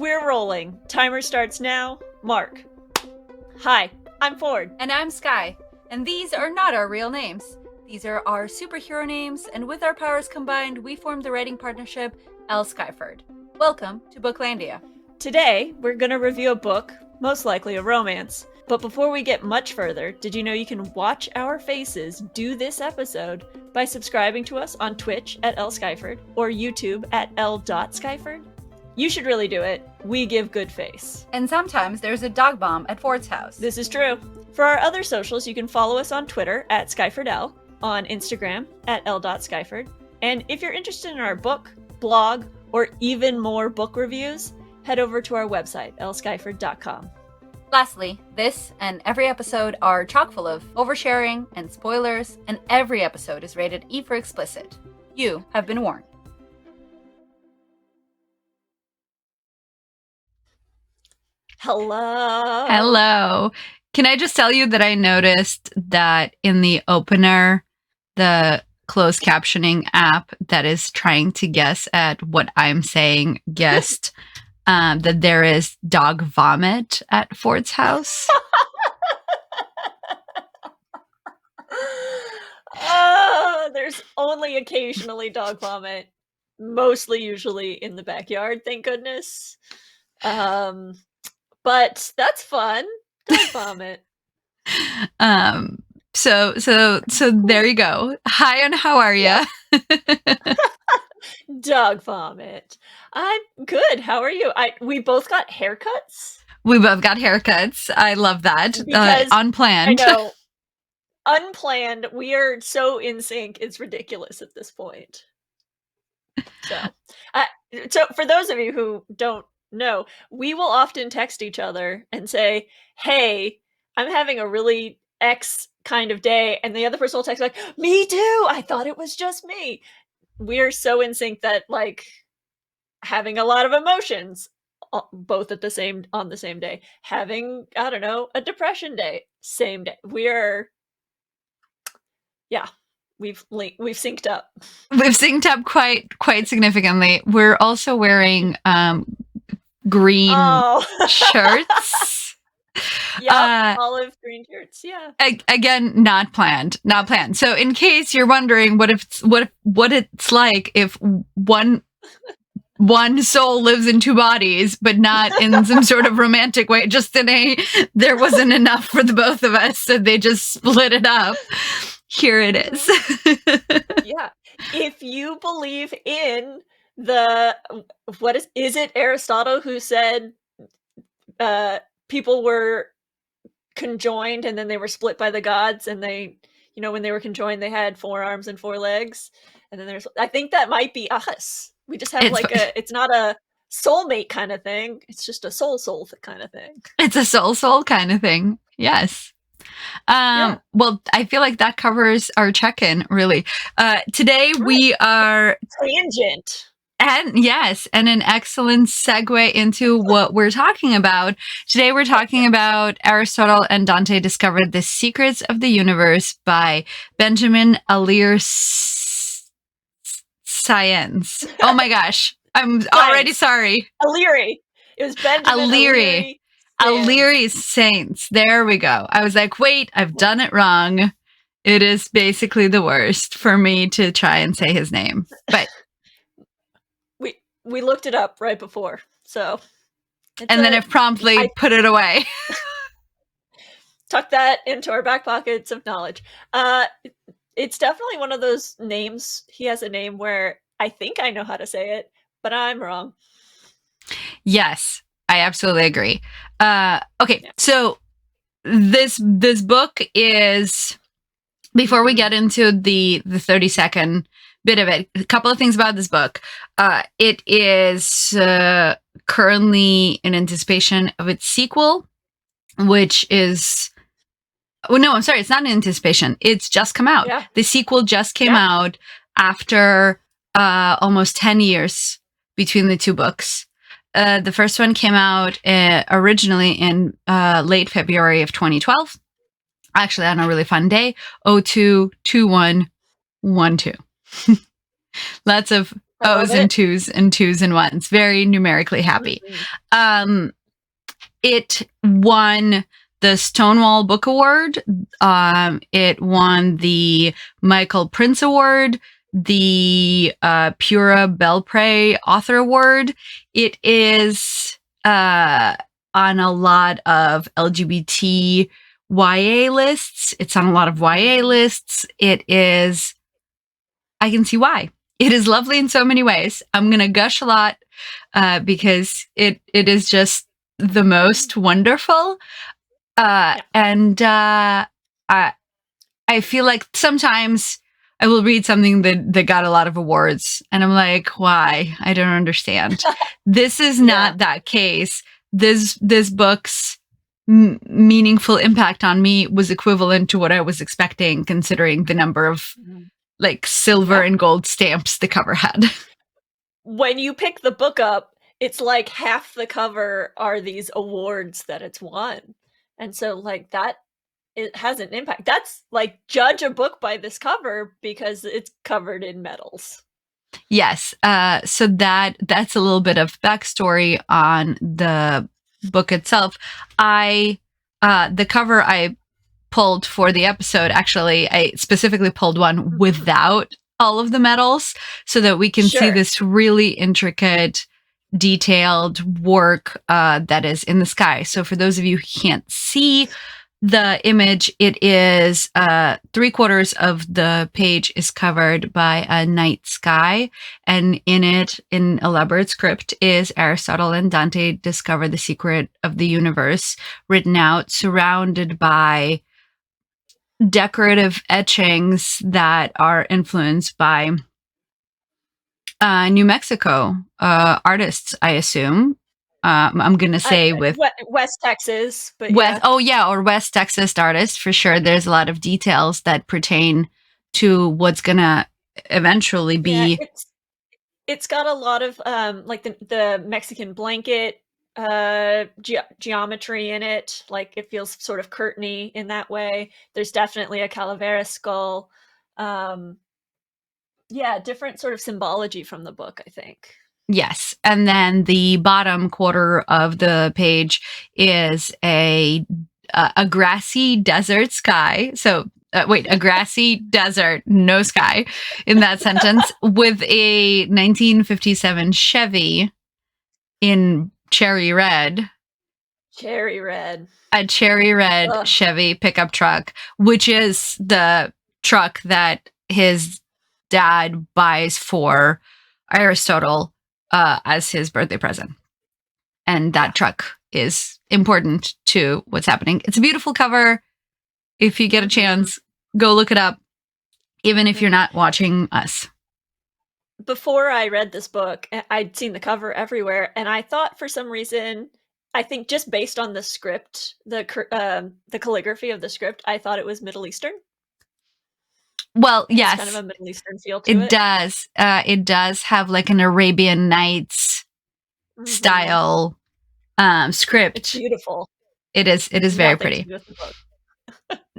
We're rolling. Timer starts now. Mark. Hi, I'm Ford. And I'm Sky. And these are not our real names. These are our superhero names, and with our powers combined, we formed the writing partnership L. Skyford. Welcome to Booklandia. Today, we're going to review a book, most likely a romance. But before we get much further, did you know you can watch our faces do this episode by subscribing to us on Twitch at L. Skyford or YouTube at L.Skyford? You should really do it. We give good face. And sometimes there's a dog bomb at Ford's house. This is true. For our other socials, you can follow us on Twitter at SkyfordL, on Instagram at L.Skyford. And if you're interested in our book, blog, or even more book reviews, head over to our website, lskyford.com. Lastly, this and every episode are chock full of oversharing and spoilers, and every episode is rated E for explicit. You have been warned. Hello. Can I just tell you that I noticed that in the opener, the closed captioning app that is trying to guess at what I'm saying guessed that there is dog vomit at Ford's house? There's only occasionally dog vomit, mostly usually in the backyard, thank goodness. But that's fun. Dog vomit. So there you go. Hi, and how are you? Yeah. Dog vomit. I'm good. How are you? We both got haircuts. We both got haircuts. I love that. Unplanned. I know. Unplanned. We are so in sync. It's ridiculous at this point. So for those of you who don't know, we will often text each other and say, hey, I'm having a really X kind of day. And the other person will text like, me too. I thought it was just me. We're so in sync that like having a lot of emotions both on the same day, having, I don't know, a depression day, same day. We've synced up. We've synced up quite significantly. We're also wearing green shirts. Yeah, olive green shirts. Yeah. Again, not planned. So, in case you're wondering what it's like if one soul lives in two bodies, but not in some sort of romantic way. Just there wasn't enough for the both of us, so they just split it up. Here it is. Yeah. If you believe in is it Aristotle who said people were conjoined and then they were split by the gods, and they, when they were conjoined, they had 4 arms and 4 legs. And then I think that might be us. We just have it's not a soulmate kind of thing. It's just a soul kind of thing. It's a soul kind of thing. Yes. Well, I feel like that covers our check-in, really. Today we are tangent. And yes, and an excellent segue into what we're talking about. Today we're talking about Aristotle and Dante Discovered the Secrets of the Universe by Benjamin Alire Science. Oh my gosh. I'm already sorry. Alire. It was Benjamin Alire Saints. There we go. I was like, wait, I've done it wrong. It is basically the worst for me to try and say his name. But we looked it up right before, so. And then it promptly put it away. Tuck that into our back pockets of knowledge. It's definitely one of those names. He has a name where I think I know how to say it, but I'm wrong. Yes, I absolutely agree. Okay, yeah. So this book is, before we get into the 30-second bit of it, a couple of things about this book. It is currently in anticipation of its sequel, which is... Oh, no, I'm sorry. It's not in anticipation. It's just come out. Yeah. The sequel just came out after almost 10 years between the two books. The first one came out originally in late February of 2012. Actually, on a really fun day, 02/21/12. Lots of I love O's and it. twos and ones. Very numerically happy. Mhm. It won the Stonewall Book Award. It won the Michael Prince Award, the Pura Belpré Author Award. It is on a lot of LGBT YA lists. It's on a lot of YA lists. It is, I can see why. It is lovely in so many ways. I'm going to gush a lot because it is just the most wonderful. And I feel like sometimes I will read something that got a lot of awards, and I'm like, why? I don't understand. This is not that case. This book's meaningful impact on me was equivalent to what I was expecting, considering the number of like silver and gold stamps the cover had. When you pick the book up, it's like half the cover are these awards that it's won. And so like that, it has an impact. That's like, judge a book by this cover because it's covered in medals. Yes. So that's a little bit of backstory on the book itself. The cover I pulled for the episode, actually, I specifically pulled one without all of the medals so that we can see this really intricate, detailed work that is in the sky. So for those of you who can't see the image, it is 3/4 of the page is covered by a night sky, and in it, in elaborate script, is Aristotle and Dante discover the secret of the universe, written out, surrounded by decorative etchings that are influenced by New Mexico artists, I assume. I'm going to say with West Texas, but or West Texas artists for sure. There's a lot of details that pertain to what's going to eventually be. Yeah, it's got a lot of like the Mexican blanket geometry in it. Like it feels sort of curtainy in that way. There's definitely a calavera skull. Yeah, different sort of symbology from the book, I think. Yes. And then the bottom quarter of the page is a grassy desert sky. So a grassy desert, no sky in that sentence, with a 1957 Chevy in cherry red. Cherry red. A cherry red Chevy pickup truck, which is the truck that his dad buys for Aristotle as his birthday present. And that truck is important to what's happening. It's a beautiful cover. If you get a chance, go look it up, even if you're not watching us. Before I read this book, I'd seen the cover everywhere, and I thought for some reason, I think just based on the script, the calligraphy of the script, I thought it was Middle Eastern. Well, yes, kind of a Middle Eastern feel to it. It does. It does have like an Arabian Nights style script. It's beautiful. It is very pretty. To do with the book.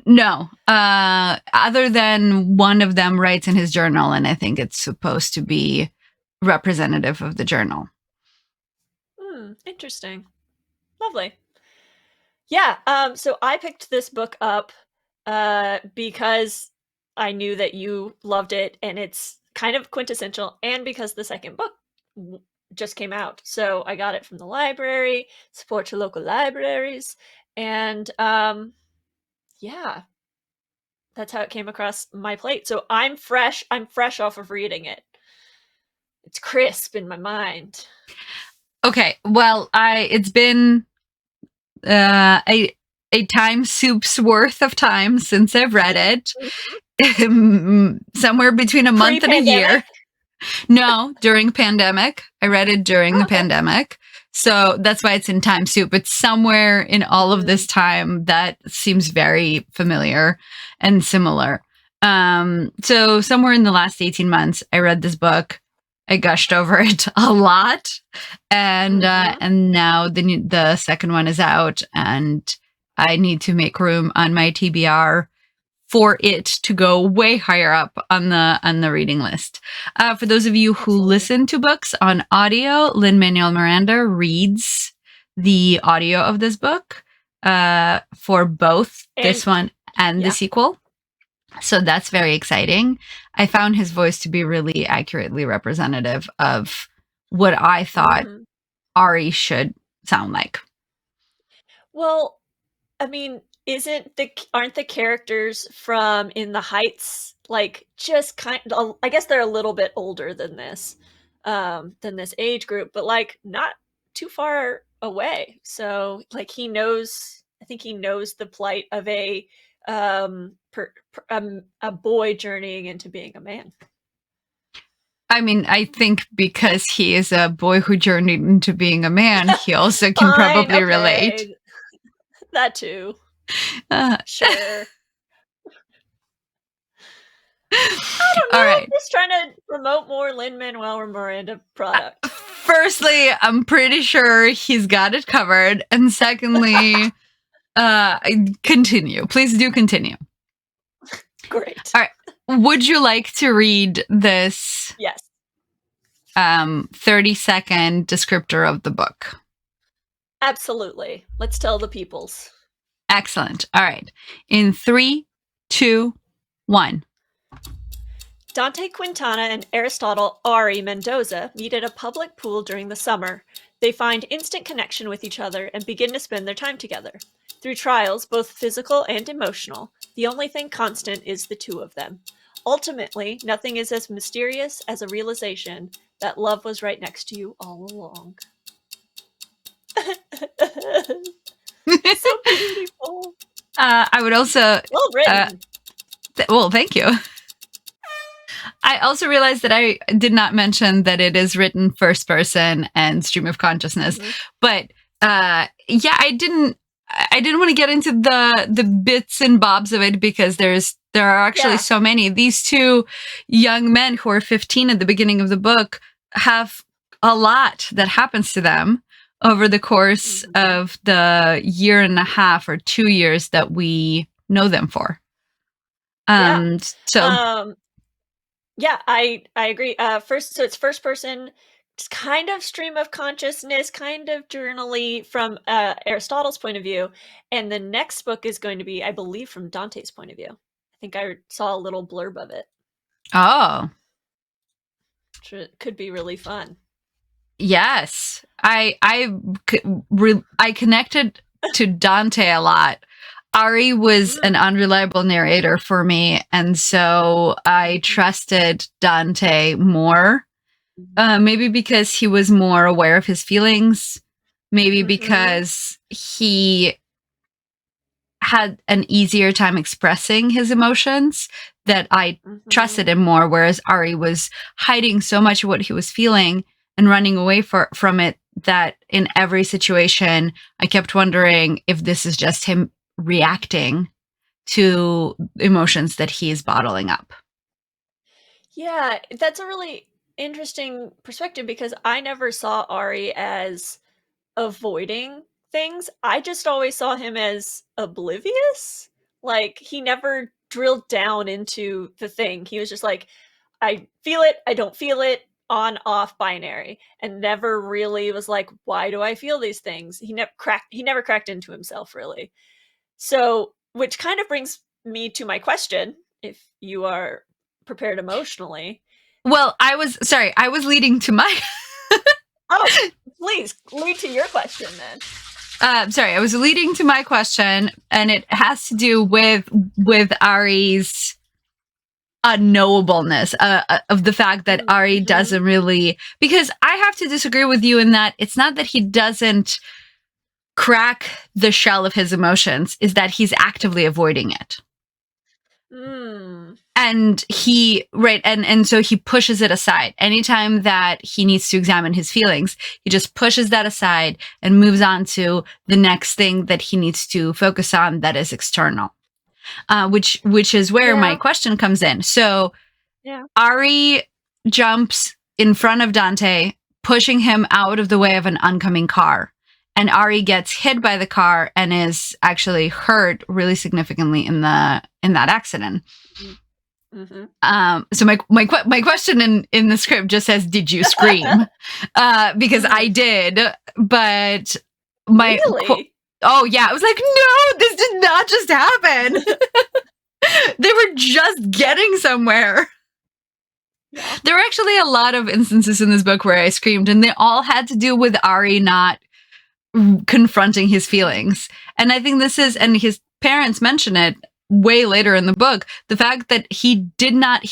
No, other than one of them writes in his journal, and I think it's supposed to be representative of the journal. Interesting. Lovely. Yeah, so I picked this book up because I knew that you loved it, and it's kind of quintessential, and because the second book just came out. So I got it from the library, support your local libraries, and yeah, that's how it came across my plate. So I'm fresh off of reading it. It's crisp in my mind. Okay, well, it's been a time soup's worth of time since I've read it. Somewhere between a month and a year. No, during pandemic. I read it during the pandemic. So that's why it's in time soup. It's somewhere in all of this time that seems very familiar and similar. So somewhere in the last 18 months, I read this book. I gushed over it a lot. And now the second one is out, and I need to make room on my TBR for it to go way higher up on the reading list. For those of you who Absolutely. listen to books on audio, Lin-Manuel Miranda reads the audio of this book for both this one and the sequel. So that's very exciting. I found his voice to be really accurately representative of what I thought Ari should sound like. Well, I mean, aren't the characters from In the Heights like just I guess they're a little bit older than this age group, but like not too far away. So like I think he knows the plight of a boy journeying into being a man. I mean, I think because he is a boy who journeyed into being a man, he also can probably relate. That too. Sure. I don't know. All right. I'm just trying to promote more Lin-Manuel Miranda product. Firstly, I'm pretty sure he's got it covered. And secondly, continue. Please do continue. Great. All right. Would you like to read this? Yes. 30-second descriptor of the book? Absolutely. Let's tell the peoples. Excellent. All right. In 3, 2, 1. Dante Quintana and Aristotle Ari Mendoza meet at a public pool during the summer. They find instant connection with each other and begin to spend their time together. Through trials, both physical and emotional, the only thing constant is the two of them. Ultimately, nothing is as mysterious as a realization that love was right next to you all along. So beautiful. I would also... Well written. Well, thank you. I also realized that I did not mention that it is written first person and stream of consciousness, but yeah, I didn't want to get into the bits and bobs of it because there are actually so many. These two young men who are 15 at the beginning of the book have a lot that happens to them over the course of the 1.5 or 2 years that we know them for. Yeah, I agree. So it's first person, it's kind of stream of consciousness, kind of journally from Aristotle's point of view, and the next book is going to be, I believe, from Dante's point of view. I think I saw a little blurb of it. Oh, which could be really fun. Yes, I connected to Dante a lot. Ari was an unreliable narrator for me, and so I trusted Dante more. Maybe because he was more aware of his feelings. Maybe because he had an easier time expressing his emotions, that I trusted him more, whereas Ari was hiding so much of what he was feeling and running away from it that in every situation, I kept wondering if this is just him reacting to emotions that he's bottling up. Yeah, that's a really interesting perspective because I never saw Ari as avoiding things. I just always saw him as oblivious. Like, he never drilled down into the thing. He was just like, I feel it, I don't feel it, on off binary, and never really was like, why do I feel these things? He never cracked into himself, really. So, which kind of brings me to my question, if you are prepared emotionally. Well, I was leading to my Oh, please lead to your question then. I was leading to my question, and it has to do with Ari's unknowableness, of the fact that Ari doesn't really, because I have to disagree with you in that it's not that he doesn't crack the shell of his emotions, is that he's actively avoiding it. And and so he pushes it aside. Anytime that he needs to examine his feelings, he just pushes that aside and moves on to the next thing that he needs to focus on that is external. Which is where my question comes in. So Ari jumps in front of Dante, pushing him out of the way of an oncoming car. and Ari gets hit by the car and is actually hurt really significantly in that accident. So my question in the script just says, "Did you scream?" Because I did, but really? Oh yeah, I was like, no, this did not just happen. They were just getting somewhere. Yeah. There were actually a lot of instances in this book where I screamed, and they all had to do with Ari not confronting his feelings. And I think this is, and his parents mention it way later in the book, the fact that he does not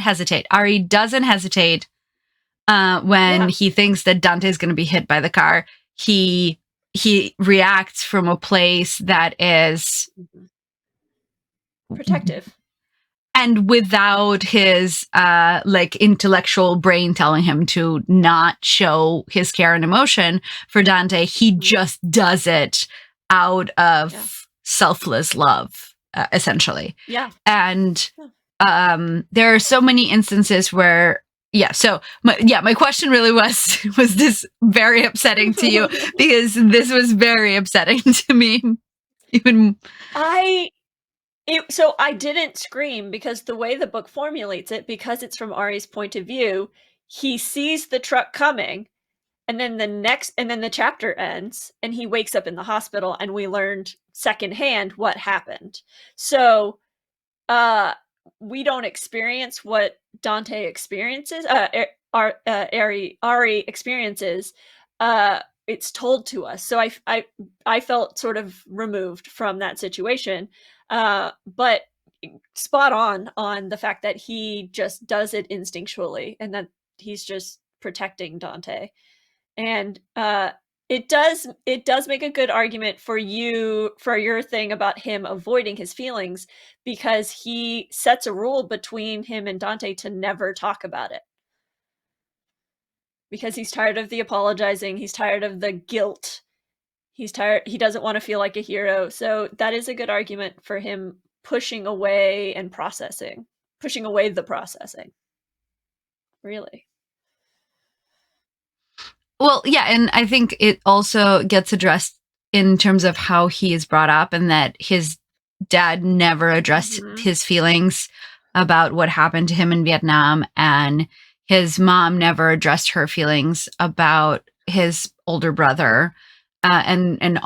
hesitate. Ari doesn't hesitate when he thinks that Dante is going to be hit by the car. He reacts from a place that is protective. And without his intellectual brain telling him to not show his care and emotion for Dante, he just does it out of selfless love, essentially. Yeah. And there are so many instances where, my question really was this very upsetting to you? Because this was very upsetting to me. So I didn't scream because the way the book formulates it, because it's from Ari's point of view, he sees the truck coming, and then the chapter ends, and he wakes up in the hospital, and we learned secondhand what happened. So, we don't experience what Dante experiences. Ari experiences. It's told to us. So I felt sort of removed from that situation. But spot on the fact that he just does it instinctually and that he's just protecting Dante. And it does make a good argument for your thing about him avoiding his feelings, because he sets a rule between him and Dante to never talk about it. Because he's tired of the apologizing, he's tired of the guilt. He doesn't want to feel like a hero. So that is a good argument for him pushing away the processing. Really. Well, yeah, and I think it also gets addressed in terms of how he is brought up, and that his dad never addressed his feelings about what happened to him in Vietnam, and his mom never addressed her feelings about his older brother, and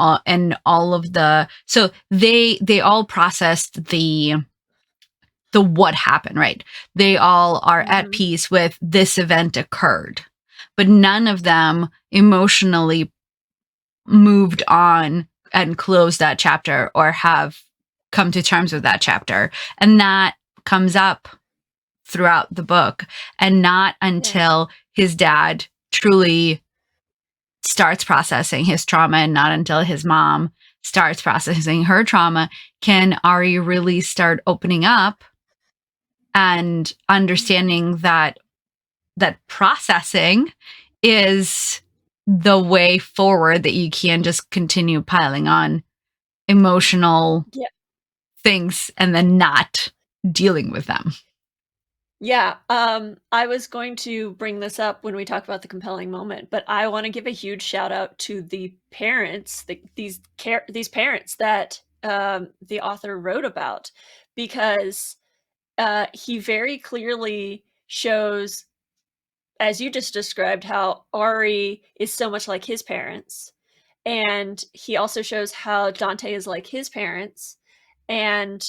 all of the, so they all processed the what happened, right? They all are at peace with this event occurred, but none of them emotionally moved on and closed that chapter or have come to terms with that chapter. And that comes up throughout the book, and not until his dad truly starts processing his trauma, and not until his mom starts processing her trauma, can Ari really start opening up and understanding that processing is the way forward, that you can't just continue piling on emotional things and then not dealing with them. Yeah, I was going to bring this up when we talk about the compelling moment, but I want to give a huge shout out to the parents, these parents that the author wrote about, because he very clearly shows, as you just described, how Ari is so much like his parents, and he also shows how Dante is like his parents, and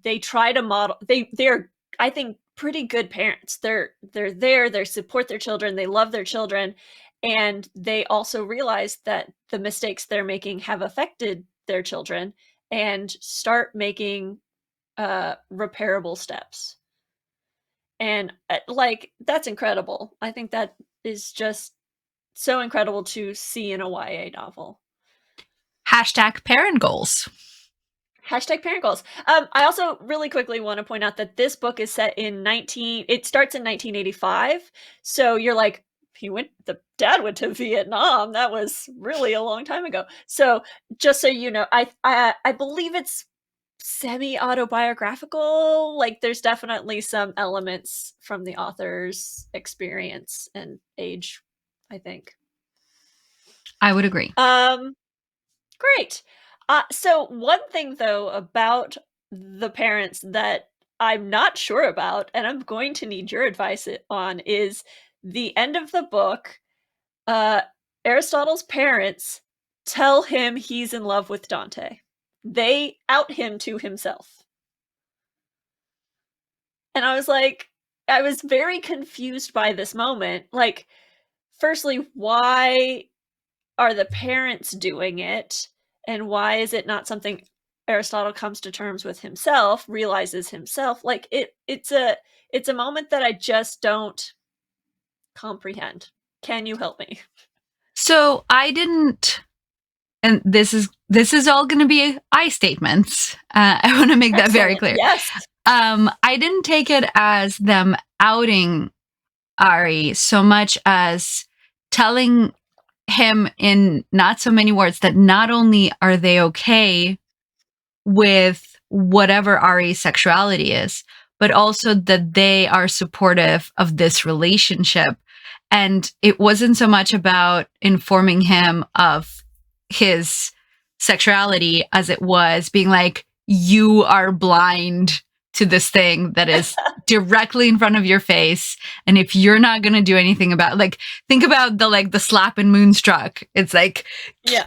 they try to model. They're, I think, pretty good parents. They're there. They support their children. They love their children, and they also realize that the mistakes they're making have affected their children, and start making repairable steps. And that's incredible. I think that is just so incredible to see in a YA novel. #parent goals. #parent goals. I also really quickly want to point out that this book is set in it starts in 1985. So you're like, the dad went to Vietnam. That was really a long time ago. So just so you know, I believe it's semi-autobiographical. Like, there's definitely some elements from the author's experience and age, I think. I would agree. Great. So one thing though about the parents that I'm not sure about, and I'm going to need your advice on, is the end of the book. Uh, Aristotle's parents tell him he's in love with Dante. They out him to himself. And I was like, I was very confused by this moment. Like, firstly, why are the parents doing it? And why is it not something Aristotle comes to terms with himself, realizes himself? Like it's a moment that I just don't comprehend. Can you help me? So I didn't, and this is all going to be I statements. I want to make that very clear. Yes. I didn't take it as them outing Ari so much as telling him in not so many words that not only are they okay with whatever Ari's sexuality is, but also that they are supportive of this relationship. And it wasn't so much about informing him of his sexuality as it was being like, you are blind to this thing that is directly in front of your face. And if you're not going to do anything about, like, think about the slap in Moonstruck. It's like, yeah,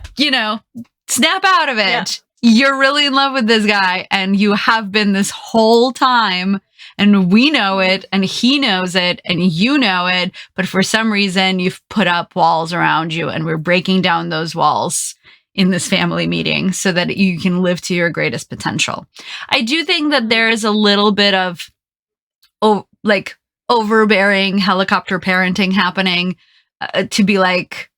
snap out of it. Yeah. You're really in love with this guy and you have been this whole time, and we know it and he knows it and you know it, but for some reason you've put up walls around you and we're breaking down those walls in this family meeting so that you can live to your greatest potential. I do think that there is a little bit of overbearing helicopter parenting happening, to be like,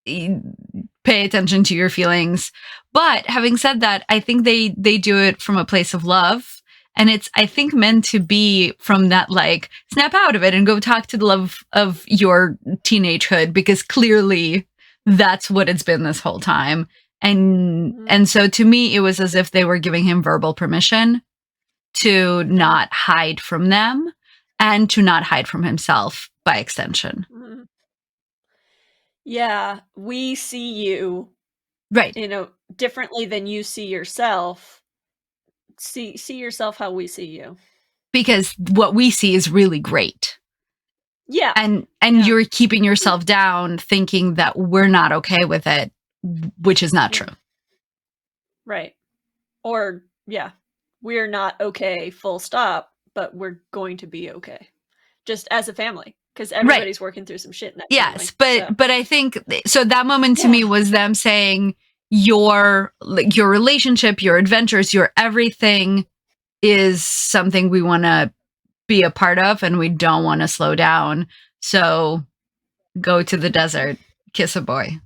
pay attention to your feelings. But having said that, I think they do it from a place of love. And it's, I think, meant to be from that, like, snap out of it and go talk to the love of your teenagehood, because clearly that's what it's been this whole time. And so to me, it was as if they were giving him verbal permission to not hide from them and to not hide from himself by extension. Yeah, we see you, right, differently than you see yourself. See yourself how we see you. Because what we see is really great. Yeah. And you're keeping yourself down thinking that we're not okay with it, which is not true. Right. Or, yeah, we're not okay, full stop, but we're going to be okay. Just as a family. Because everybody's working through some shit in that family, but I think, so that moment to me was them saying, your relationship, your adventures, your everything is something we want to be a part of, and we don't want to slow down. So go to the desert, kiss a boy.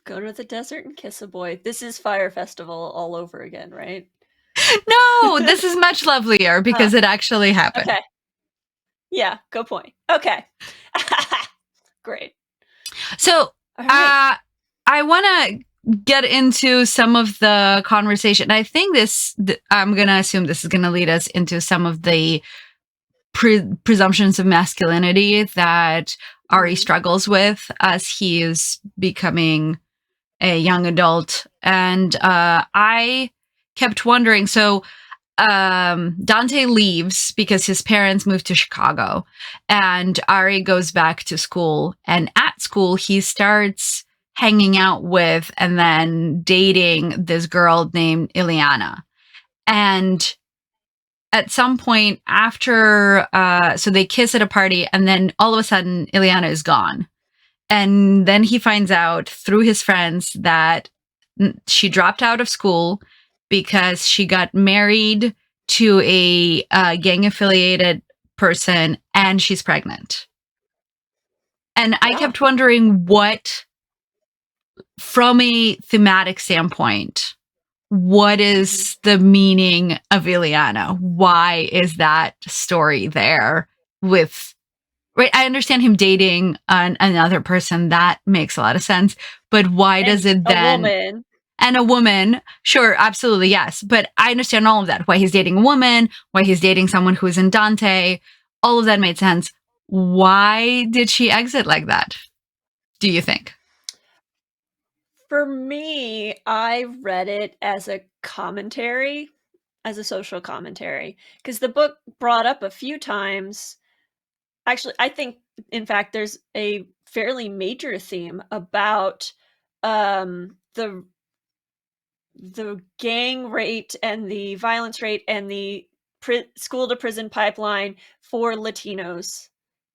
Go to the desert and kiss a boy. This is Fire Festival all over again, right? No, this is much lovelier because it actually happened. Okay. Yeah, good point. Okay. Great. So right. I want to get into some of the conversation. I think I'm going to assume this is going to lead us into some of the presumptions of masculinity that Ari struggles with as he is becoming a young adult. And I kept wondering, so Dante leaves because his parents moved to Chicago, and Ari goes back to school. And at school, he starts hanging out with and then dating this girl named Iliana. And at some point after, so they kiss at a party, and then all of a sudden, Iliana is gone. And then he finds out through his friends that she dropped out of school because she got married to a gang-affiliated person and she's pregnant. And I kept wondering what, from a thematic standpoint, what is the meaning of Iliana? Why is that story there with... Right, I understand him dating another person. That makes a lot of sense. But why does it then... A woman. And a woman. Sure, absolutely, yes. But I understand all of that. Why he's dating a woman, why he's dating someone who is in Dante. All of that made sense. Why did she exit like that, do you think? For me, I read it as a commentary, as a social commentary, because the book brought up a few times. Actually, I think, in fact, there's a fairly major theme about the gang rate and the violence rate and the school to prison pipeline for Latinos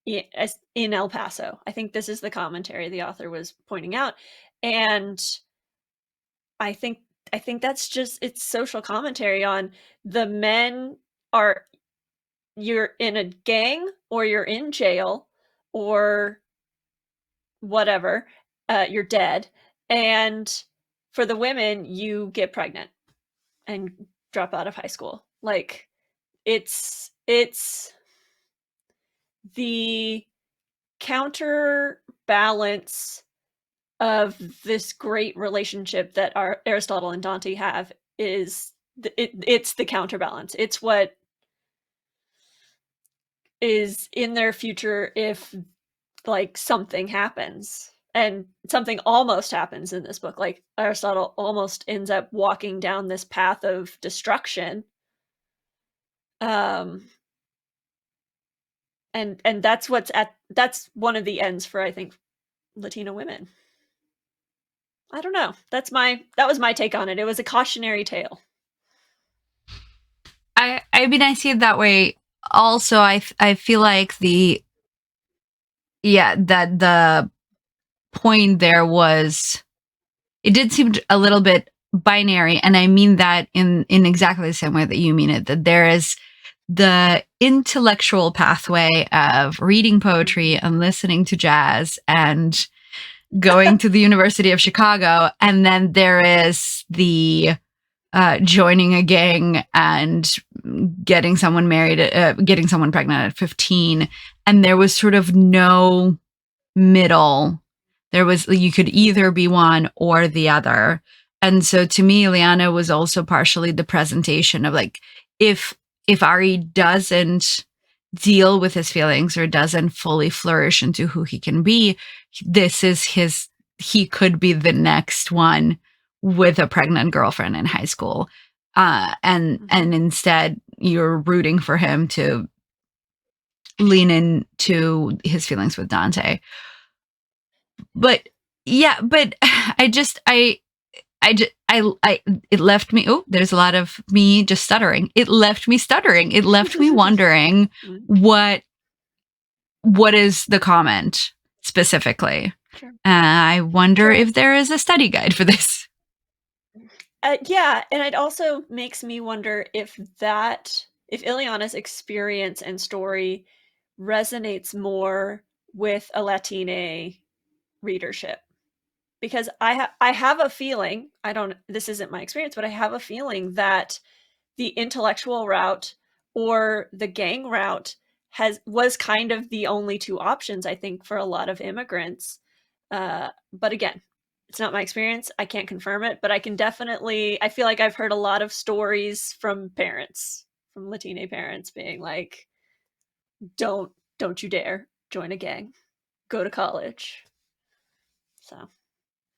in El Paso. I think this is the commentary the author was pointing out, and I think I think that's just it's social commentary on the men are you're in a gang or you're in jail or whatever, you're dead, and for the women, you get pregnant and drop out of high school. Like, it's the counterbalance of this great relationship that our Aristotle and Dante have is it's the counterbalance. It's what is in their future if like something happens. And something almost happens in this book. Like Aristotle almost ends up walking down this path of destruction. Um and that's one of the ends for I think Latino women. I don't know. That was my take on it. It was a cautionary tale. I mean, I see it that way. Also, I feel like that the point there was, it did seem a little bit binary, and I mean that in exactly the same way that you mean it. That there is the intellectual pathway of reading poetry and listening to jazz and going to the University of Chicago, and then there is the joining a gang and getting someone married, getting someone pregnant at 15, and there was sort of no middle. There was, you could either be one or the other. And so to me, Iliana was also partially the presentation of like, if Ari doesn't deal with his feelings or doesn't fully flourish into who he can be, this is he could be the next one with a pregnant girlfriend in high school. And instead you're rooting for him to lean into his feelings with Dante. But yeah, but it left me, oh, there's a lot of me just stuttering. It left me stuttering. It left me wondering what is the comment specifically. Sure. I wonder if there is a study guide for this. Yeah, and it also makes me wonder if Ileana's experience and story resonates more with a Latina readership. Because I have a feeling, this isn't my experience, but I have a feeling that the intellectual route or the gang route was kind of the only two options, I think, for a lot of immigrants. But again, it's not my experience. I can't confirm it, but I feel like I've heard a lot of stories from parents, from Latina parents being like, don't you dare join a gang. Go to college. So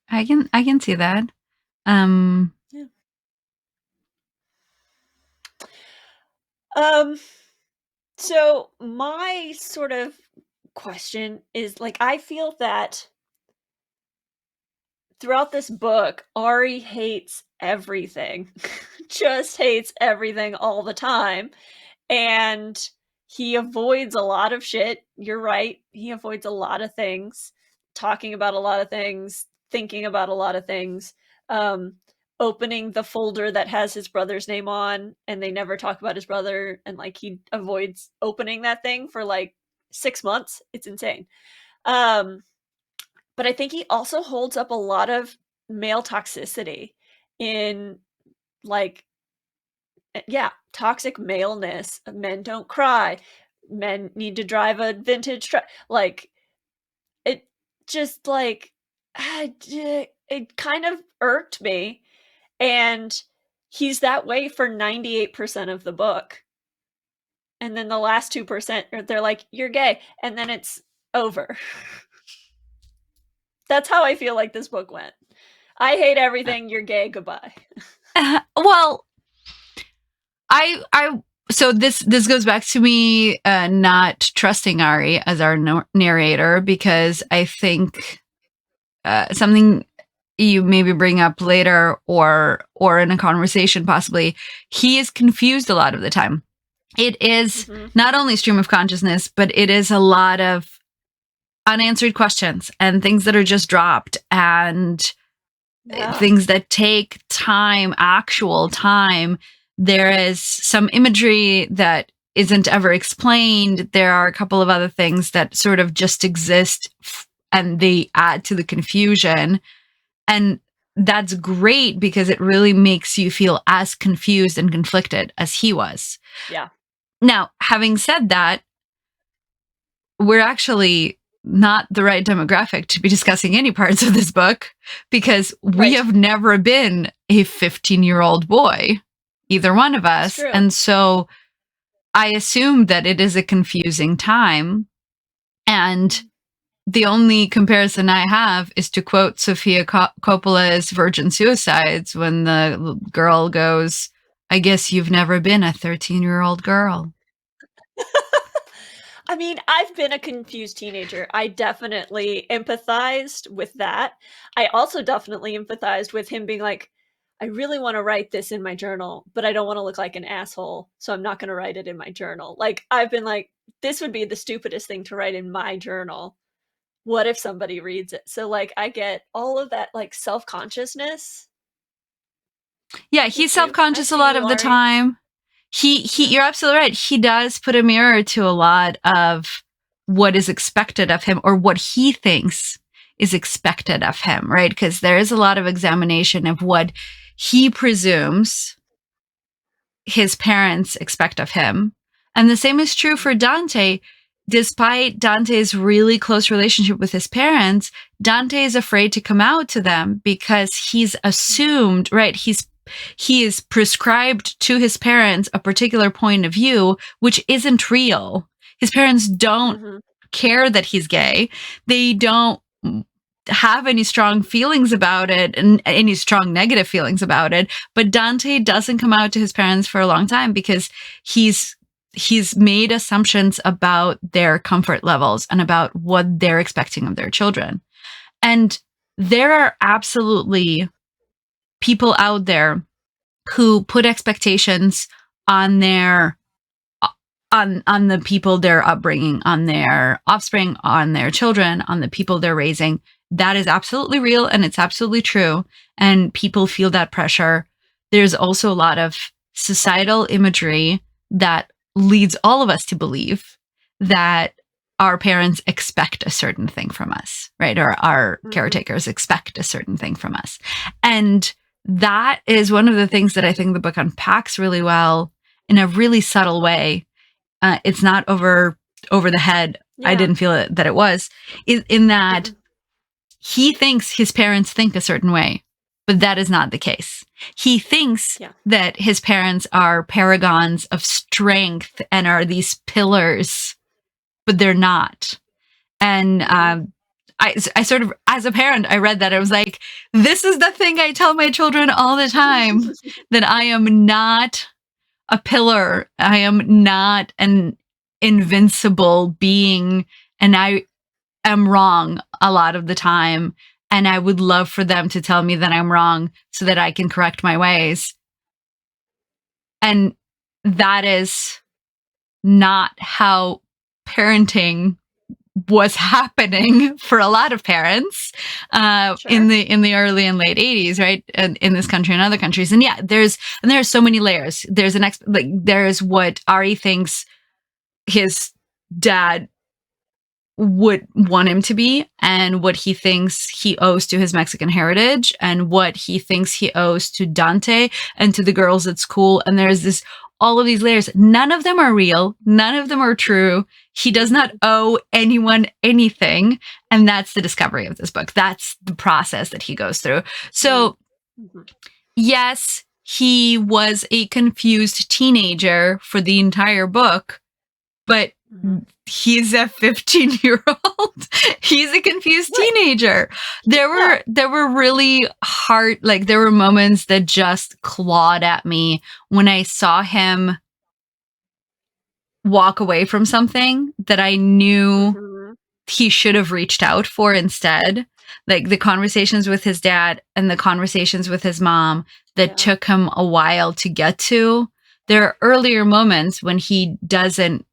I can see that. yeah. So my sort of question is like I feel that throughout this book, Ari hates everything. Just hates everything all the time. And he avoids a lot of shit. You're right. He avoids a lot of things, talking about a lot of things, thinking about a lot of things. Um, Opening the folder that has his brother's name on, and they never talk about his brother, and like he avoids opening that thing for like 6 months. It's insane. Um, but I think he also holds up a lot of male toxicity in like yeah, toxic maleness. Men don't cry. Men need to drive a vintage truck. Like it just like it kind of irked me, and he's that way for 98% of the book. and then the last 2%, they're like, you're gay, and then it's over. That's how I feel like this book went. I hate everything, you're gay, goodbye. Well, so this goes back to me not trusting Ari as our narrator, because I think something you maybe bring up later or in a conversation possibly, he is confused a lot of the time. It is not only stream of consciousness, but it is a lot of unanswered questions and things that are just dropped, and things that take time, actual time. There is some imagery that isn't ever explained. There are a couple of other things that sort of just exist and they add to the confusion. And that's great because it really makes you feel as confused and conflicted as he was. Yeah. Now, having said that, we're actually not the right demographic to be discussing any parts of this book, because we have never been a 15-year-old boy, either one of us. And so I assume that it is a confusing time. And the only comparison I have is to quote Sofia Coppola's Virgin Suicides, when the girl goes, I guess you've never been a 13-year-old girl. I mean, I've been a confused teenager. I definitely empathized with that. I also definitely empathized with him being like, I really want to write this in my journal, but I don't want to look like an asshole, so I'm not going to write it in my journal. Like, I've been like, this would be the stupidest thing to write in my journal. What if somebody reads it? So, like, I get all of that, like, self-consciousness. Yeah, he's self-conscious a lot of the time. You're absolutely right. He does put a mirror to a lot of what is expected of him, or what he thinks is expected of him, right? Because there is a lot of examination of what he presumes his parents expect of him. And the same is true for Dante. Despite Dante's really close relationship with his parents, Dante is afraid to come out to them because he's assumed, right? He is prescribed to his parents a particular point of view, which isn't real. His parents don't care that he's gay. They don't have any strong feelings about it, and any strong negative feelings about it. But Dante doesn't come out to his parents for a long time because he's made assumptions about their comfort levels and about what they're expecting of their children. And there are absolutely people out there who put expectations on their on the people they're upbringing, on their offspring, on their children, on the people they're raising. That is absolutely real, and it's absolutely true. And people feel that pressure. There's also a lot of societal imagery that leads all of us to believe that our parents expect a certain thing from us, right? Or our caretakers expect a certain thing from us. And that is one of the things that I think the book unpacks really well in a really subtle way. It's not over the head. Yeah. I didn't feel that it was in that he thinks his parents think a certain way, but that is not the case. He thinks that his parents are paragons of strength and are these pillars, but they're not. And I sort of, as a parent, I read that. I was like, this is the thing I tell my children all the time, that I am not a pillar. I am not an invincible being, and I am wrong a lot of the time. And I would love for them to tell me that I'm wrong so that I can correct my ways. And that is not how parenting was happening for a lot of parents in the early and late 80s, right? And in this country and other countries. And yeah, there's so many layers. There's there's what Ari thinks his dad would want him to be, and what he thinks he owes to his Mexican heritage, and what he thinks he owes to Dante and to the girls at school. And there's all of these layers. None of them are real. None of them are true. He does not owe anyone anything. And that's the discovery of this book. That's the process that he goes through. So, yes, he was a confused teenager for the entire book, but he's a 15-year-old. He's a confused teenager. There were really hard, like there were moments that just clawed at me when I saw him walk away from something that I knew he should have reached out for instead. Like the conversations with his dad and the conversations with his mom that took him a while to get to. There are earlier moments when he doesn't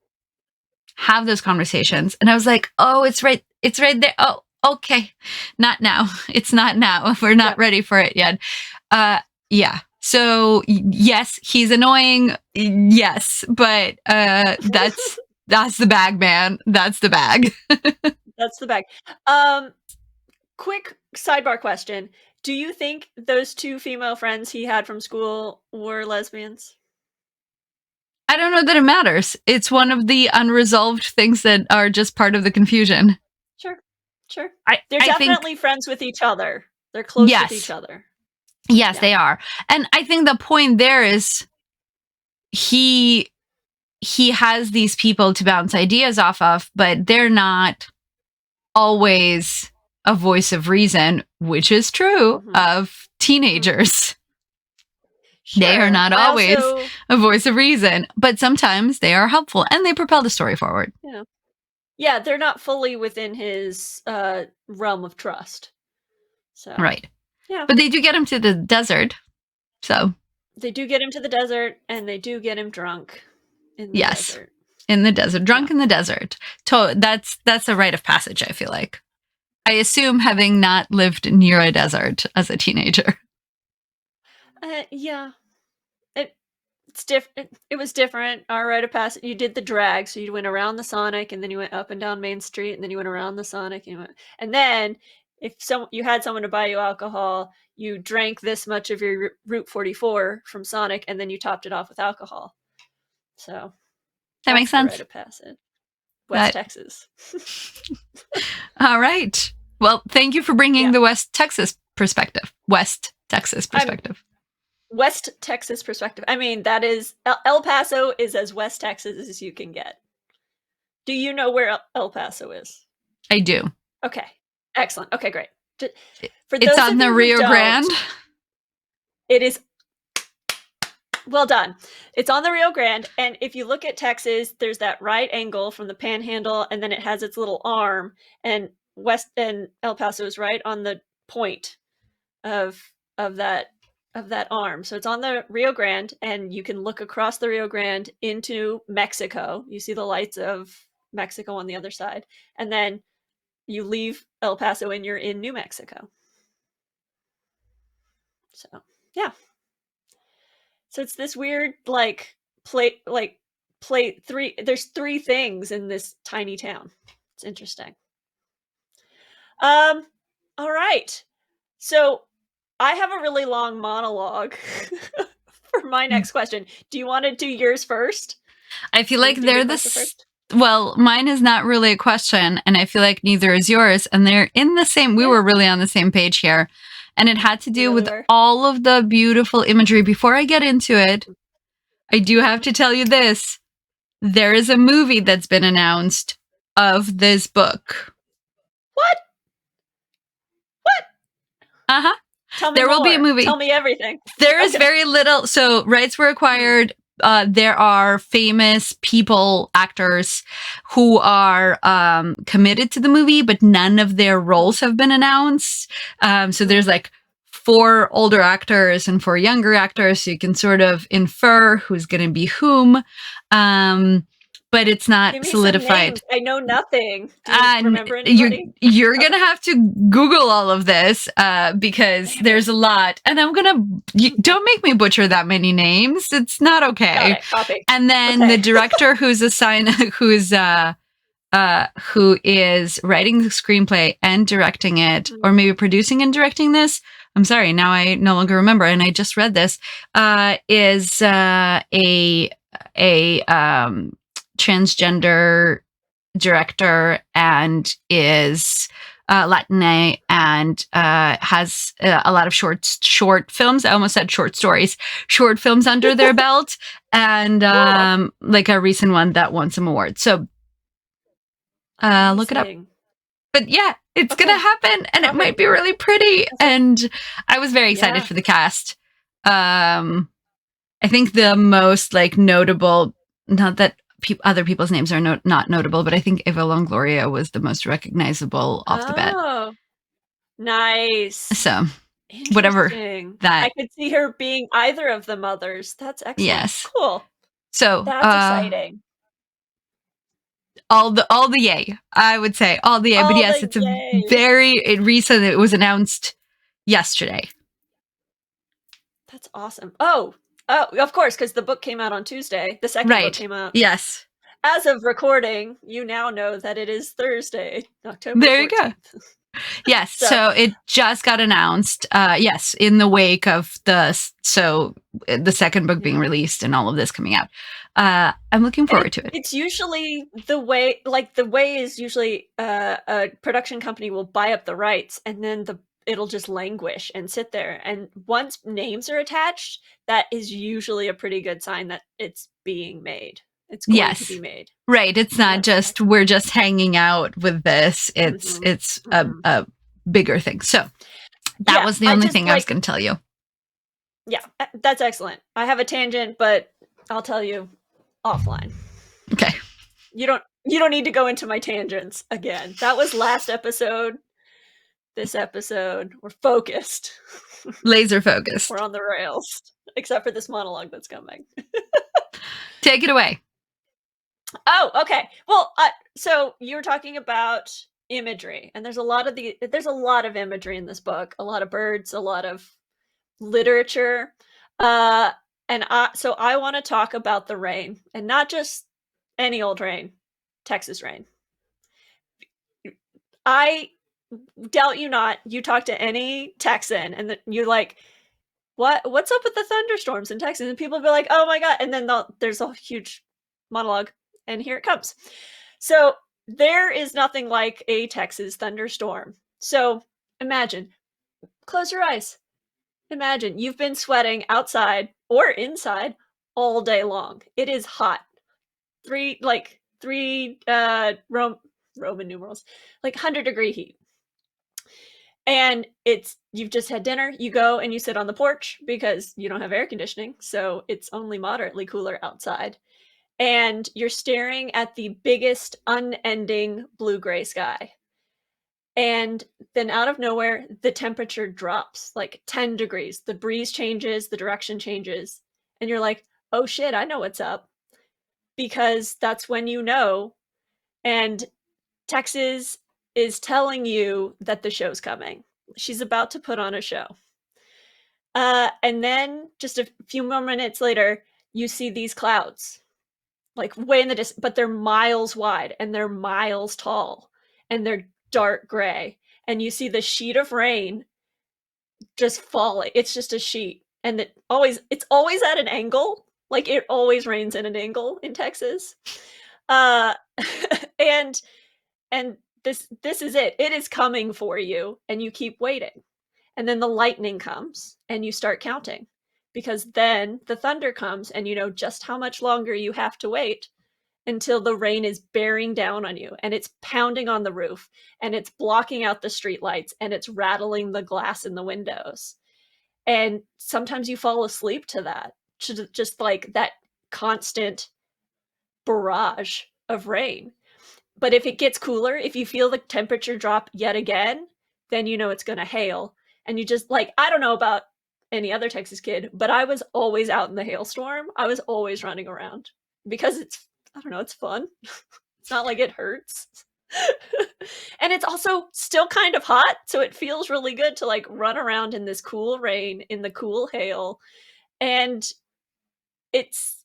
have those conversations. And I was like, oh, it's right there. Oh, okay. Not now. It's not now. We're not ready for it yet. Yeah. So yes, he's annoying. Yes. But that's the bag, man. That's the bag. That's the bag. Quick sidebar question. Do you think those two female friends he had from school were lesbians? I don't know that it matters. It's one of the unresolved things that are just part of the confusion. Sure. They're definitely friends with each other. They're close with each other. Yes, they are. And I think the point there is he has these people to bounce ideas off of, but they're not always a voice of reason, which is true of teenagers. Sure. They are not always a voice of reason, but sometimes they are helpful and they propel the story forward. Yeah, they're not fully within his realm of trust. So right. Yeah. But they do get him to the desert. So they do get him to the desert and they do get him drunk in the desert. In the desert. Drunk in the desert. That's a rite of passage, I feel like. I assume having not lived near a desert as a teenager. Yeah. It's different. It was different. Our rite of passage. You did the drag, so you went around the Sonic, and then you went up and down Main Street, and then you went around the Sonic, and then if you had someone to buy you alcohol, you drank this much of your Route 44 from Sonic, and then you topped it off with alcohol. So that makes sense. Rite of passage. West Texas. All right. Well, thank you for bringing the West Texas perspective. West Texas perspective. I mean, that is El Paso is as West Texas as you can get. Do you know where El Paso is? I do. Okay. Excellent. Okay, great. It's on the Rio Grande. It is. Well done. It's on the Rio Grande, and if you look at Texas, there's that right angle from the Panhandle, and then it has its little arm, and El Paso is right on the point of that arm. So it's on the Rio Grande, and you can look across the Rio Grande into Mexico. You see the lights of Mexico on the other side, and then you leave El Paso and you're in New Mexico. So yeah. So it's this weird plate three. There's three things in this tiny town. It's interesting. All right. So I have a really long monologue for my next question. Do you want to do yours first? I feel like they're well, mine is not really a question, and I feel like neither is yours, and they're in the same. We were really on the same page here. And it had to do with all of the beautiful imagery. Before I get into it, I do have to tell you this. There is a movie that's been announced of this book. What? Uh-huh. Tell me more. Will be a movie. Tell me everything. There is very little. So rights were acquired. There are famous people, actors, who are committed to the movie, but none of their roles have been announced. So there's 4 older actors and 4 younger actors, so you can sort of infer who's going to be whom. But it's not solidified. I know nothing. Do you remember anybody? You're going to have to Google all of this because there's a lot. And I'm going to... Don't make me butcher that many names. It's not okay. Copy. And then the director who is writing the screenplay and directing it, or maybe producing and directing this, I'm sorry, now I no longer remember, and I just read this, is a transgender director and is Latin, and has a lot of short films. I almost said short stories, short films under their belt, and like a recent one that won some awards. So look it up. But yeah, it's gonna happen, and it might be really pretty. And I was very excited for the cast. I think the most like notable, not that other people's names are not notable, but I think Eva Longoria was the most recognizable off the bat. Oh, nice. So whatever that, I could see her being either of the mothers. That's excellent. Yes. Cool. So that's exciting. All the yay, I would say all the yay. But yes, it's recent. It was announced yesterday. That's awesome. Oh, of course, because the book came out on Tuesday. The second book came out. Yes. As of recording, you now know that it is Thursday, October 14th. There you go. Yes, so it just got announced. Yes, in the wake of the second book being released and all of this coming out. I'm looking forward to it. It's usually the way is usually a production company will buy up the rights, and then it'll just languish and sit there. And once names are attached, that is usually a pretty good sign that it's being made. It's going to be made. Right. It's not just we're just hanging out with this. It's a bigger thing. So that was the only thing I was going to tell you. Yeah, that's excellent. I have a tangent, but I'll tell you offline. Okay. You don't need to go into my tangents again. That was last episode. This episode, we're focused. Laser focused. We're on the rails, except for this monologue that's coming. Take it away. Oh, okay. Well, so you were talking about imagery, and there's a lot of imagery in this book. A lot of birds, a lot of literature, so I want to talk about the rain, and not just any old rain, Texas rain. I doubt you not. You talk to any Texan, and you're like, what's up with the thunderstorms in Texas? And people will be like, oh my God. And then there's a huge monologue, and here it comes. So there is nothing like a Texas thunderstorm. So imagine, close your eyes. Imagine you've been sweating outside or inside all day long. It is hot. Three Roman numerals, like 100-degree heat. And you've just had dinner, you go and you sit on the porch because you don't have air conditioning, so it's only moderately cooler outside. And you're staring at the biggest unending blue-gray sky. And then out of nowhere, the temperature drops like 10 degrees. The breeze changes, the direction changes. And you're like, oh shit, I know what's up. Because that's when you know. And Texas is telling you that the show's coming. She's about to put on a show. And then just a few more minutes later, you see these clouds, like way in the distance, but they're miles wide and they're miles tall and they're dark gray. And you see the sheet of rain just falling. It's just a sheet. And it's always at an angle. Like it always rains at an angle in Texas. And this is it. It is coming for you, and you keep waiting. And then the lightning comes, and you start counting, because then the thunder comes, and you know just how much longer you have to wait until the rain is bearing down on you, and it's pounding on the roof, and it's blocking out the streetlights, and it's rattling the glass in the windows. And sometimes you fall asleep to that, just like that constant barrage of rain. But if it gets cooler, if you feel the temperature drop yet again, then you know it's going to hail. And you just I don't know about any other Texas kid, but I was always out in the hailstorm. I was always running around because it's fun. It's not like it hurts. And it's also still kind of hot. So it feels really good to run around in this cool rain, in the cool hail. And it's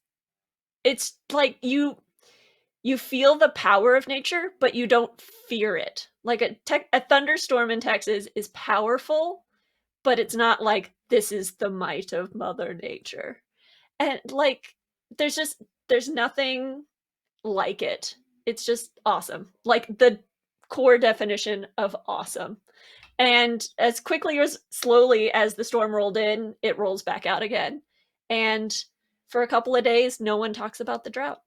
like you feel the power of nature, but you don't fear it. Like a thunderstorm in Texas is powerful, but it's not like this is the might of Mother Nature. And there's nothing like it. It's just awesome. Like the core definition of awesome. And as quickly or as slowly as the storm rolled in, it rolls back out again. And for a couple of days, no one talks about the drought.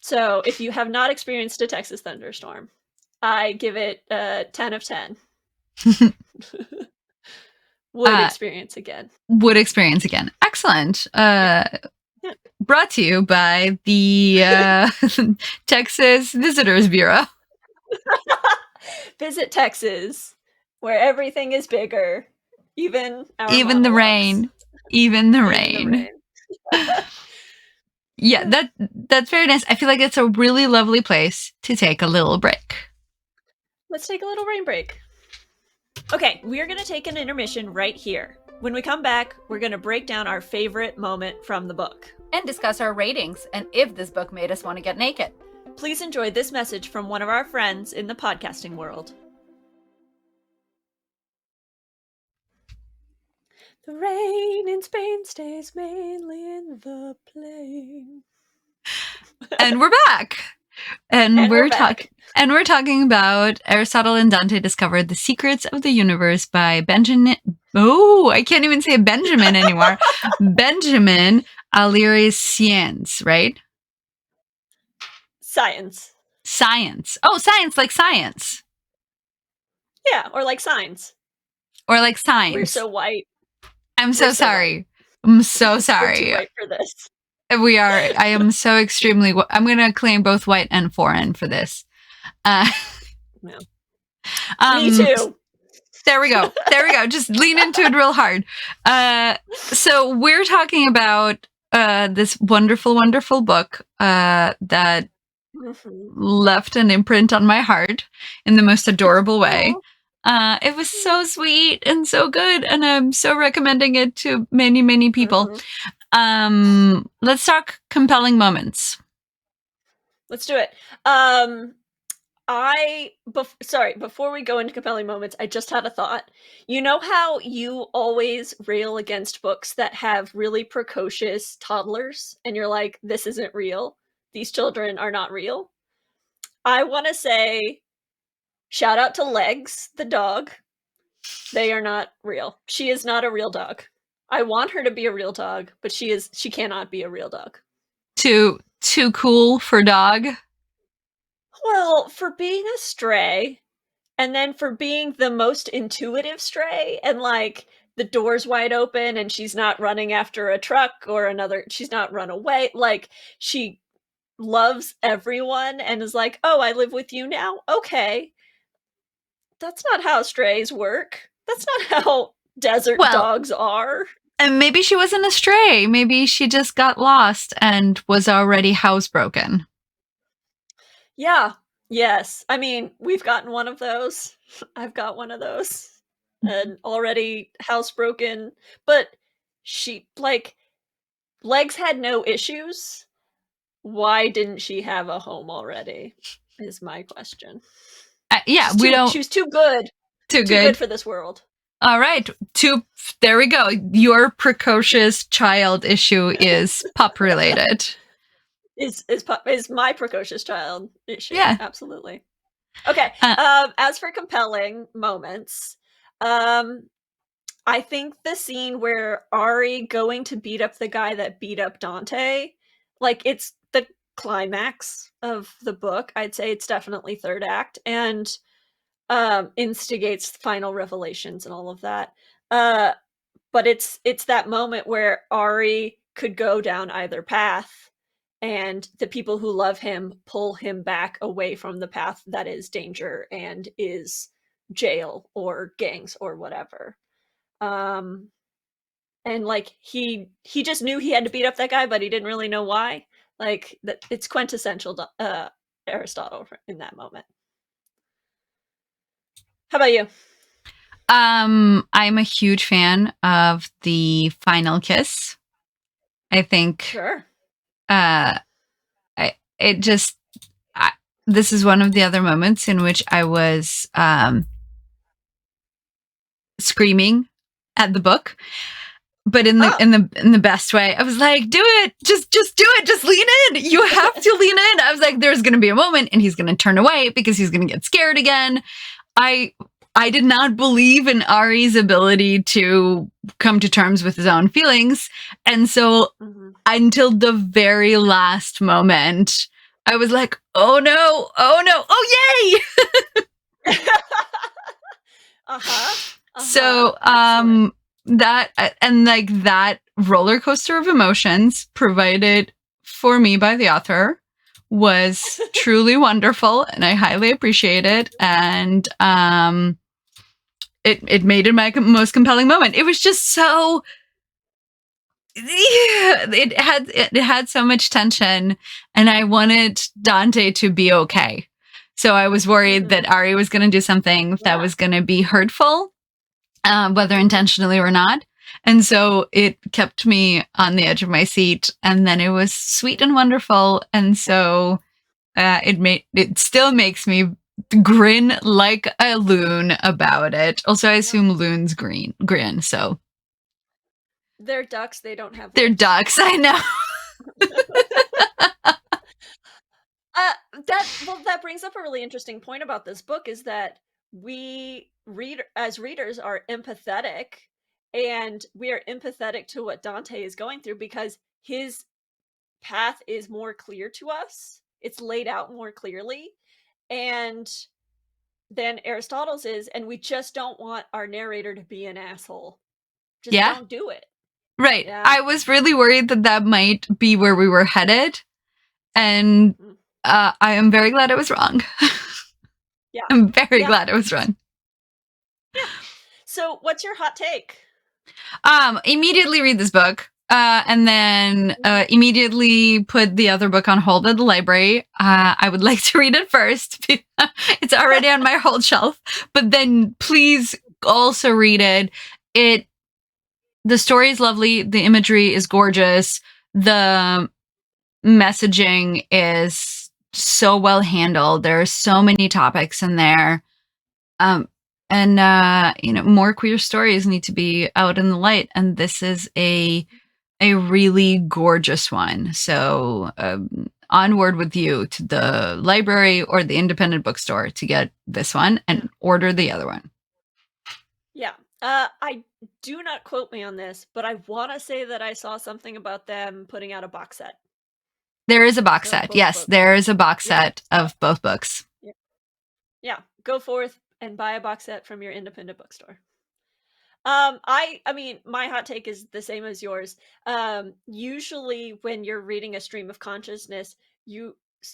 So if you have not experienced a Texas thunderstorm, I give it 10 of 10. Would experience again. Would experience again. Excellent. Brought to you by the Texas Visitors Bureau. Visit Texas, where everything is bigger, even the rain. Even the rain. Yeah, that's very nice. I feel like it's a really lovely place to take a little break. Let's take a little rain break. Okay, we're going to take an intermission right here. When we come back, we're going to break down our favorite moment from the book. And discuss our ratings and if this book made us want to get naked. Please enjoy this message from one of our friends in the podcasting world. The rain in Spain stays mainly in the plain. And we're back. And we're talking about Aristotle and Dante discovered the secrets of the universe by Benjamin. Oh, I can't even say Benjamin anymore. Benjamin Aliriciens, right? Science. Oh, science, like science. Yeah, or like signs. Or like signs. We're so white. I'm so sorry. I'm so sorry. We're too white for this. We are. I am so extremely. I'm going to claim both white and foreign for this. No. Me too. There we go. Just lean into it real hard. So we're talking about this wonderful, wonderful book that left an imprint on my heart in the most adorable way. It was so sweet and so good, and I'm so recommending it to many, many people. Let's talk compelling moments. Let's do it. Before we go into compelling moments, I just had a thought. You know how you always rail against books that have really precocious toddlers, and you're like, this isn't real. These children are not real. I want to say, shout out to Legs, the dog. They are not real. She is not a real dog. I want her to be a real dog, but she cannot be a real dog. Too cool for dog? Well, for being a stray, and then for being the most intuitive stray, and like the door's wide open and she's not running after a truck or she's not run away. Like, she loves everyone and is like, oh, I live with you now? Okay. That's not how strays work. That's not how desert dogs are. And maybe she wasn't a stray. Maybe she just got lost and was already housebroken. Yeah. Yes. I mean, we've gotten one of those. I've got one of those. And already housebroken. But she, like, Legs had no issues. Why didn't she have a home already? Is my question. She was too good. Too good for this world. All right. There we go. Your precocious child issue is pup related. Is my precocious child issue. Yeah. Absolutely. Okay. As for compelling moments, I think the scene where Ari going to beat up the guy that beat up Dante, like, it's the climax of the book. I'd say it's definitely third act, and instigates final revelations and all of that. But it's that moment where Ari could go down either path, and the people who love him pull him back away from the path that is danger and is jail or gangs or whatever. And like he just knew he had to beat up that guy, but he didn't really know why. Like, it's quintessential Aristotle in that moment. How about you? I'm a huge fan of the final kiss. I think. Sure. This is one of the other moments in which I was screaming at the book, but in the best way. I was like, do it, just do it, just lean in. You have to lean in. I was like, there's going to be a moment and he's going to turn away because he's going to get scared again. I did not believe in Ari's ability to come to terms with his own feelings. And so until the very last moment, I was like, oh no, oh yay. So that and like that roller coaster of emotions provided for me by the author was truly wonderful, and I highly appreciate it. And it made it my most compelling moment. It was just so it had so much tension, and I wanted Dante to be okay. So I was worried that Ari was going to do something that was going to be hurtful, whether intentionally or not. And so it kept me on the edge of my seat, and then it was sweet and wonderful. And so it still makes me grin like a loon about it. Also, I assume loons grin. So they're ducks. They don't have. They're ducks. I know. That brings up a really interesting point about this book, is that we as readers are empathetic, and we are empathetic to what Dante is going through because his path is more clear to us. It's laid out more clearly, and than Aristotle's is, and we just don't want our narrator to be an asshole. Just don't do it. Right. Yeah. I was really worried that might be where we were headed, and I am very glad I was wrong. Yeah. I'm very glad I was wrong. Yeah. So what's your hot take? Immediately read this book. And then immediately put the other book on hold at the library. I would like to read it first. It's already on my hold shelf. But then please also read it. The story is lovely. The imagery is gorgeous. The messaging is so well handled. There are so many topics in there. More queer stories need to be out in the light. And this is a really gorgeous one. So onward with you to the library or the independent bookstore to get this one and order the other one. Yeah. I do not quote me on this, but I want to say that I saw something about them putting out a box set. There is a box set. Yes, books. There is a box set of both books. Yeah. Go forth and buy a box set from your independent bookstore. I mean, my hot take is the same as yours. Usually when you're reading a stream of consciousness,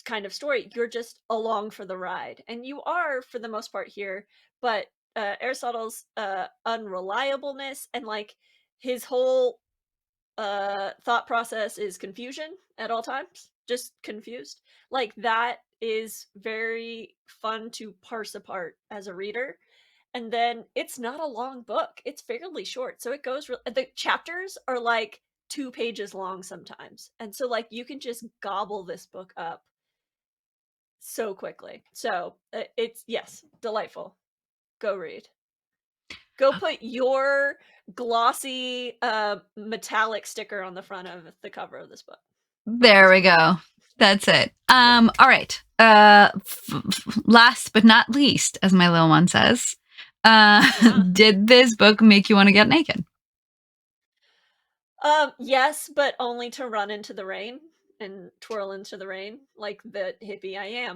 kind of story, you're just along for the ride, and you are for the most part here, but Aristotle's unreliableness and like his whole thought process is confusion at all times, just confused. Like that is very fun to parse apart as a reader. And then it's not a long book. It's fairly short. So it goes, the chapters are like 2 pages long sometimes. And so like you can just gobble this book up so quickly. So it's, yes, delightful. Go read. Go put your glossy metallic sticker on the front of the cover of this book. There we go. That's it. All right. Last but not least, as my little one says, did this book make you want to get naked? Yes, but only to run into the rain and twirl into the rain like the hippie I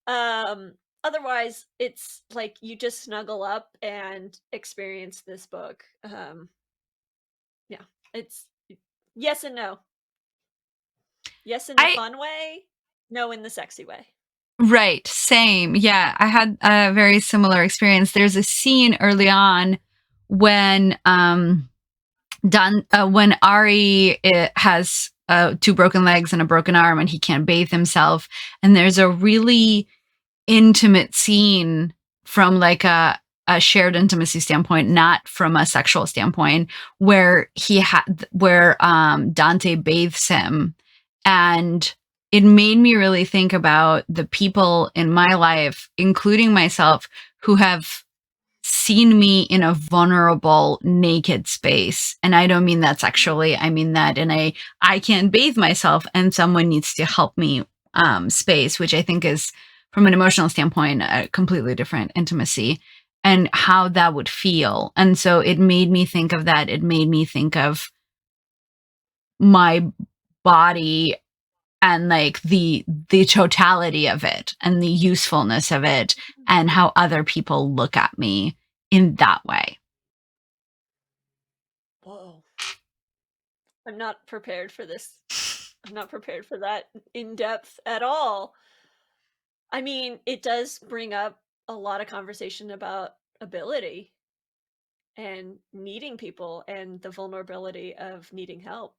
am. Otherwise, it's like you just snuggle up and experience this book. Yeah, it's yes and no. Yes in the fun way, no in the sexy way. Right, same. Yeah, I had a very similar experience. There's a scene early on when when Ari has 2 broken legs and a broken arm and he can't bathe himself, and there's a really intimate scene from like a shared intimacy standpoint, not from a sexual standpoint, where Dante bathes him, and it made me really think about the people in my life, including myself, who have seen me in a vulnerable, naked space. And I don't mean that sexually. I mean that in I can't bathe myself and someone needs to help me space, which I think is, from an emotional standpoint, a completely different intimacy, and how that would feel. And so it made me think of that. It made me think of my body and like the totality of it and the usefulness of it and how other people look at me in that way. Whoa. I'm not prepared for this. I'm not prepared for that in depth at all. I mean, it does bring up a lot of conversation about ability and needing people and the vulnerability of needing help.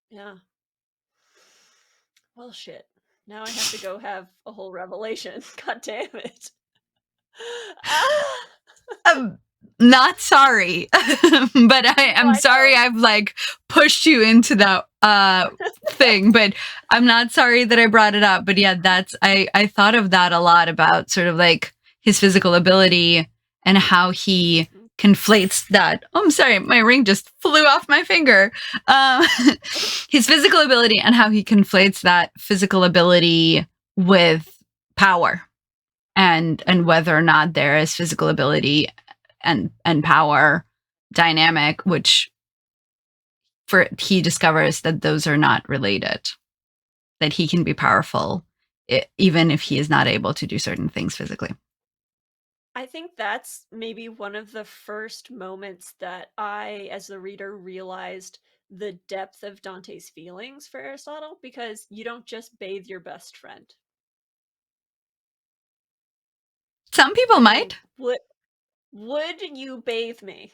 Yeah. Well, shit. Now I have to go have a whole revelation. God damn it. Ah! Not sorry, but I'm I sorry know. I've like pushed you into that thing, but I'm not sorry that I brought it up. But yeah, that's I thought of that a lot, about sort of like his physical ability and how he conflates that. Oh, I'm sorry, my ring just flew off my finger. His physical ability and how he conflates that physical ability with power, and whether or not there is physical ability and power dynamic, which he discovers that those are not related, that he can be powerful even if he is not able to do certain things physically. I think that's maybe one of the first moments that I, as the reader, realized the depth of Dante's feelings for Aristotle, because you don't just bathe your best friend. Some people might. Would you bathe me?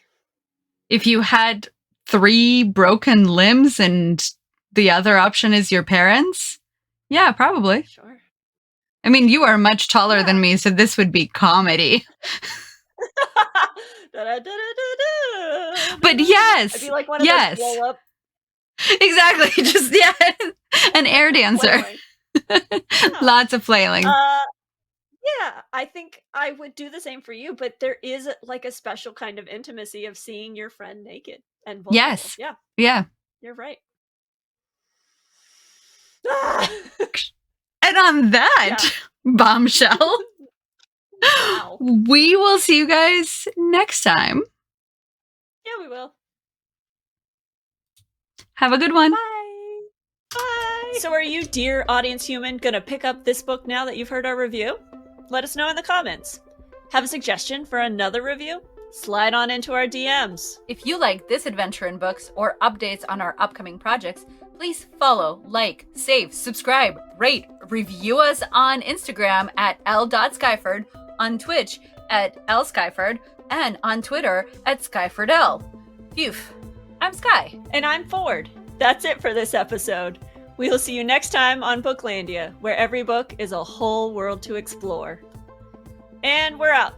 If you had 3 broken limbs and the other option is your parents? Yeah, probably. Sure. I mean, you are much taller than me, so this would be comedy. But yes, I'd be like one of those blow up. Exactly. Just an air dancer. Lots of flailing. Yeah, I think I would do the same for you, but there is like a special kind of intimacy of seeing your friend naked and vulnerable. Yes. Yeah. Yeah. You're right. And on that bombshell, wow. We will see you guys next time. Yeah, we will. Have a good one. Bye. Bye. So are you, dear audience human, gonna pick up this book now that you've heard our review? Let us know in the comments. Have a suggestion for another review? Slide on into our DMs. If you like this adventure in books or updates on our upcoming projects, please follow, like, save, subscribe, rate, review us on Instagram at l.skyford, on Twitch at lskyford, and on Twitter at skyfordl. Phew. I'm Sky. And I'm Ford. That's it for this episode. We'll see you next time on Booklandia, where every book is a whole world to explore. And we're out.